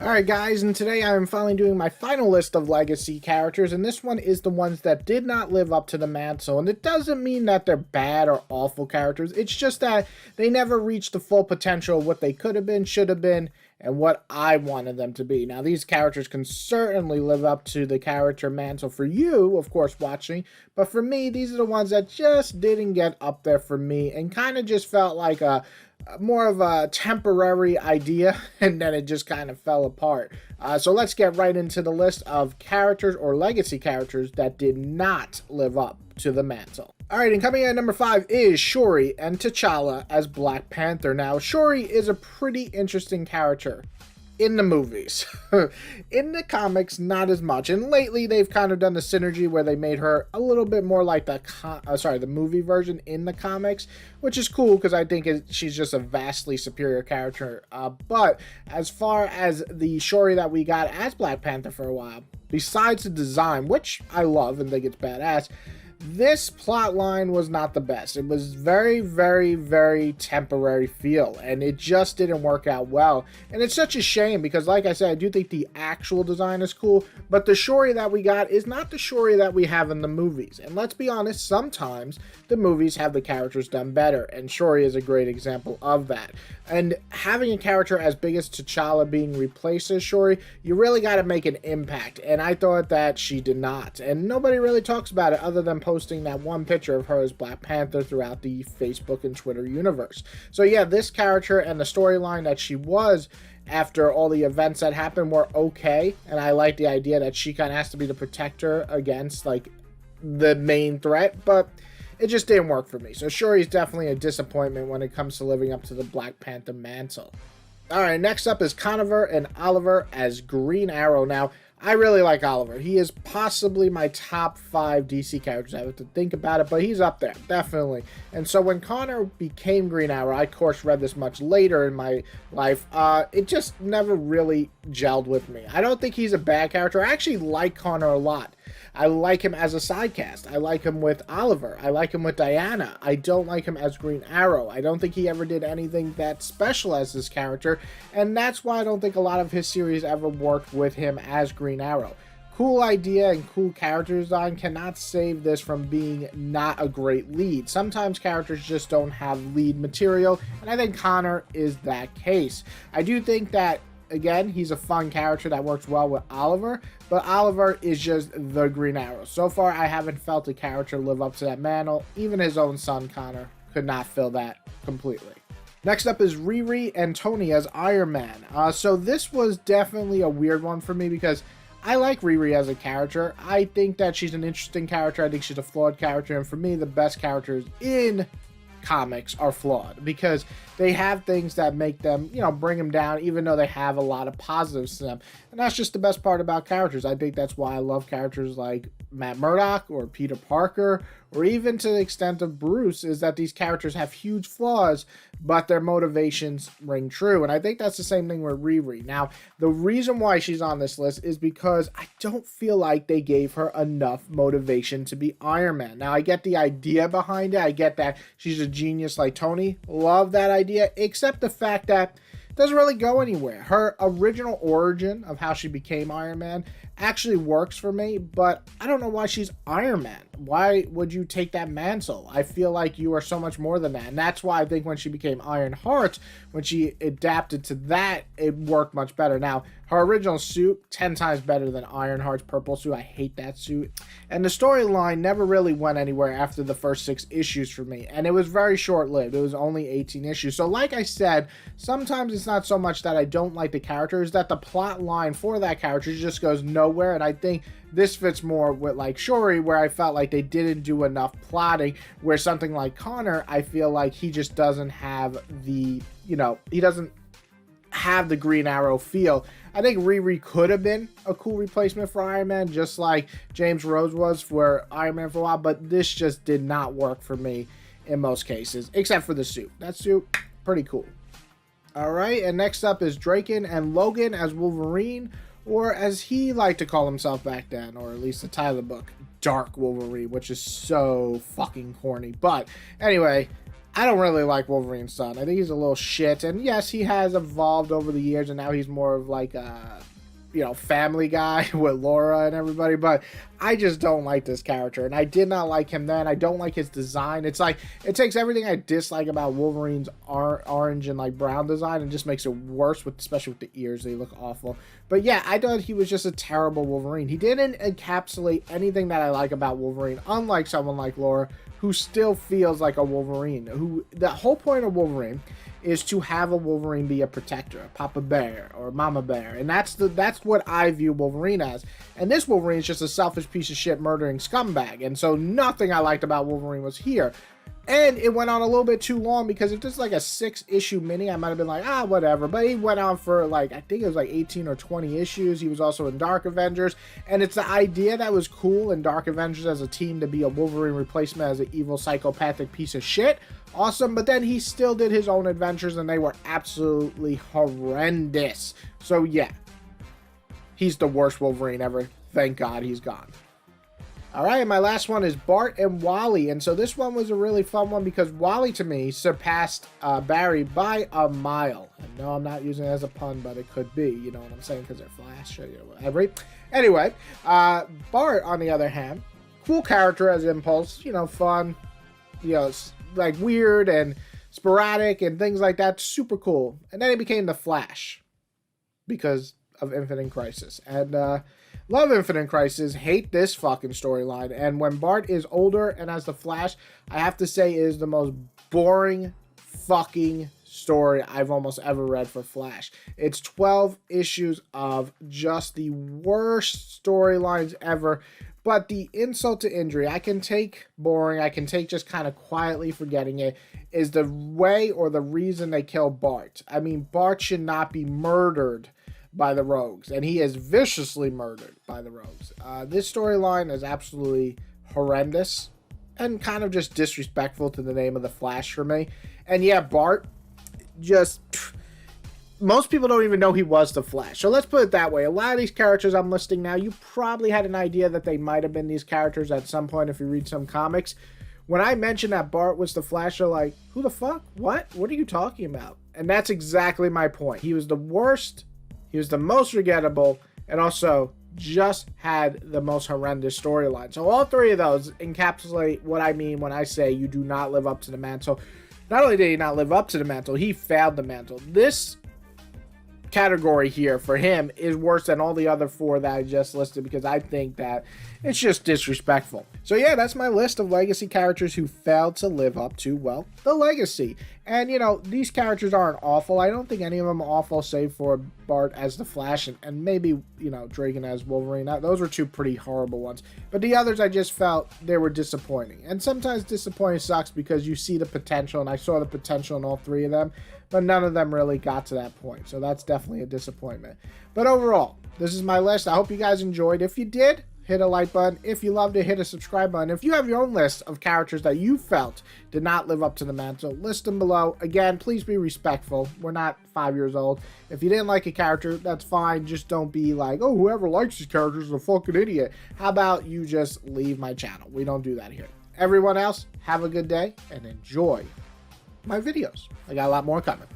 Alright guys, and today I am finally doing my final list of legacy characters, and this one is the ones that did not live up to the mantle. And it doesn't mean that they're bad or awful characters, it's just that they never reached the full potential of what they could have been, should have been, and what I wanted them to be. Now these characters can certainly live up to the character mantle for you, of course, watching, but for me, these are the ones that just didn't get up there for me, and kind of just felt like a more of a temporary idea, and then it just kind of fell apart. So let's get right into the list of characters or legacy characters that did not live up to the mantle. Alright, and coming in at number 5 is Shuri and T'Challa as Black Panther. Now, Shuri is a pretty interesting character in the movies. In the comics, not as much. And lately, they've kind of done the synergy where they made her a little bit more like the movie version in the comics, which is cool because I think she's just a vastly superior character. But as far as the Shuri that we got as Black Panther for a while, besides the design, which I love and think it's badass, this plot line was not the best. It was very, very, very temporary feel, and it just didn't work out well. And it's such a shame because, like I said, I do think the actual design is cool, but the Shuri that we got is not the Shuri that we have in the movies. And let's be honest, sometimes the movies have the characters done better, and Shuri is a great example of that. And having a character as big as T'Challa being replaced as Shuri, you really got to make an impact, and I thought that she did not. And nobody really talks about it other than posting that one picture of her as Black Panther throughout the Facebook and Twitter universe. So yeah, this character and the storyline that she was after all the events that happened were okay, and I like the idea that she kind of has to be the protector against like the main threat, but it just didn't work for me. So Shuri's definitely a disappointment when it comes to living up to the Black Panther mantle. Alright, next up is Conover and Oliver as Green Arrow. Now, I really like Oliver. He is possibly my top 5 DC characters. I have to think about it, but he's up there, definitely. And so when Connor became Green Arrow, I of course read this much later in my life, it just never really gelled with me. I don't think he's a bad character. I actually like Connor a lot. I like him as a sidecast. I like him with Oliver. I like him with Diana. I don't like him as Green Arrow. I don't think he ever did anything that special as this character, and that's why I don't think a lot of his series ever worked with him as Green Arrow. Cool idea and cool character design cannot save this from being not a great lead. Sometimes characters just don't have lead material, and I think Connor is that case. I do think that, again, he's a fun character that works well with Oliver, but Oliver is just the Green Arrow. So far, I haven't felt a character live up to that mantle. Even his own son, Connor, could not fill that completely. Next up is Riri and Tony as Iron Man. So this was definitely a weird one for me because I like Riri as a character. I think that she's an interesting character. I think she's a flawed character, and for me, the best characters in comics are flawed because they have things that make them, bring them down, even though they have a lot of positives to them. And that's just the best part about characters. I think that's why I love characters like Matt Murdock or Peter Parker, or even to the extent of Bruce, is that these characters have huge flaws, but their motivations ring true. And I think that's the same thing with Riri. Now, the reason why she's on this list is because I don't feel like they gave her enough motivation to be Iron Man. Now, I get the idea behind it. I get that she's a genius like Tony. Love that idea, except the fact that it doesn't really go anywhere. Her original origin of how she became Iron Man actually works for me, but I don't know why she's Iron Man. Why would you take that mantle? I feel like you are so much more than that. And that's why I think when she became Iron Heart, when she adapted to that, it worked much better. Now, her original suit, 10 times better than Ironheart's purple suit. I hate that suit. And the storyline never really went anywhere after the first 6 issues for me. And it was very short-lived. It was only 18 issues. So like I said, sometimes it's not so much that I don't like the character, it's that the plot line for that character just goes nowhere. And I think this fits more with like Shuri, where I felt like they didn't do enough plotting, where something like Connor, I feel like he just doesn't have the, he doesn't have the Green Arrow feel. I think Riri could have been a cool replacement for Iron Man, just like James Rhodes was for Iron Man for a while, but this just did not work for me in most cases, except for the suit. That suit, pretty cool. Alright, and next up is Draken and Logan as Wolverine, or as he liked to call himself back then, or at least the title of the book, Dark Wolverine, which is so fucking corny. But anyway, I don't really like Wolverine's son. I think he's a little shit. And yes, he has evolved over the years, and now he's more of like a, family guy with Laura and everybody. But I just don't like this character, and I did not like him then. I don't like his design. It's like, it takes everything I dislike about Wolverine's orange and like brown design and just makes it worse, especially with the ears. They look awful. But yeah, I thought he was just a terrible Wolverine. He didn't encapsulate anything that I like about Wolverine, unlike someone like Laura, who still feels like a Wolverine. Who, the whole point of Wolverine is to have a Wolverine be a protector, a Papa Bear or Mama Bear, and that's what I view Wolverine as. And this Wolverine is just a selfish piece of shit murdering scumbag, and so nothing I liked about Wolverine was here. And it went on a little bit too long, because if this is like a 6-issue mini, I might have been like, whatever. But he went on for like, I think it was like 18 or 20 issues. He was also in Dark Avengers. And it's the idea that was cool in Dark Avengers as a team to be a Wolverine replacement as an evil psychopathic piece of shit. Awesome. But then he still did his own adventures, and they were absolutely horrendous. So yeah, he's the worst Wolverine ever. Thank God he's gone. All right, my last one is Bart and Wally. And so this one was a really fun one, because Wally, to me, surpassed Barry by a mile. And no, I'm not using it as a pun, but it could be. You know what I'm saying? Because they're Flash or whatever. Anyway, Bart, on the other hand, cool character as Impulse. Fun. Like weird and sporadic and things like that. Super cool. And then he became the Flash because of Infinite Crisis. And love Infinite Crisis, hate this fucking storyline. And when Bart is older and as the Flash, I have to say, is the most boring fucking story I've almost ever read for Flash. It's 12 issues of just the worst storylines ever. But the insult to injury, I can take boring, I can take just kind of quietly forgetting it, is the way or the reason they kill Bart. I mean, Bart should not be murdered by the Rogues, and he is viciously murdered by the Rogues. This storyline is absolutely horrendous and kind of just disrespectful to the name of the Flash for me. And yeah, Bart, just most people don't even know he was the Flash. So let's put it that way. A lot of these characters I'm listing now, you probably had an idea that they might have been these characters at some point if you read some comics. When I mentioned that Bart was the Flash, they're like, who the fuck? What? What are you talking about? And that's exactly my point. He was the worst. He was the most forgettable, and also just had the most horrendous storyline. So all three of those encapsulate what I mean when I say you do not live up to the mantle. Not only did he not live up to the mantle, he failed the mantle. This category here for him is worse than all the other four that I just listed, because I think that it's just disrespectful. So yeah, that's my list of legacy characters who failed to live up to, well, the legacy. And these characters aren't awful. I don't think any of them are awful, save for Bart as the Flash and maybe Dragon as Wolverine. Those were two pretty horrible ones, but the others I just felt they were disappointing. And sometimes disappointing sucks because you see the potential, and I saw the potential in all three of them, but none of them really got to that point. So that's definitely a disappointment. But overall, this is my list. I hope you guys enjoyed. If you did, hit a like button. If you loved it, hit a subscribe button. If you have your own list of characters that you felt did not live up to the mantle, list them below. Again, please be respectful. We're not 5 years old. If you didn't like a character, that's fine. Just don't be like, oh, whoever likes these characters is a fucking idiot. How about you just leave my channel? We don't do that here. Everyone else, have a good day and enjoy my videos. I got a lot more coming.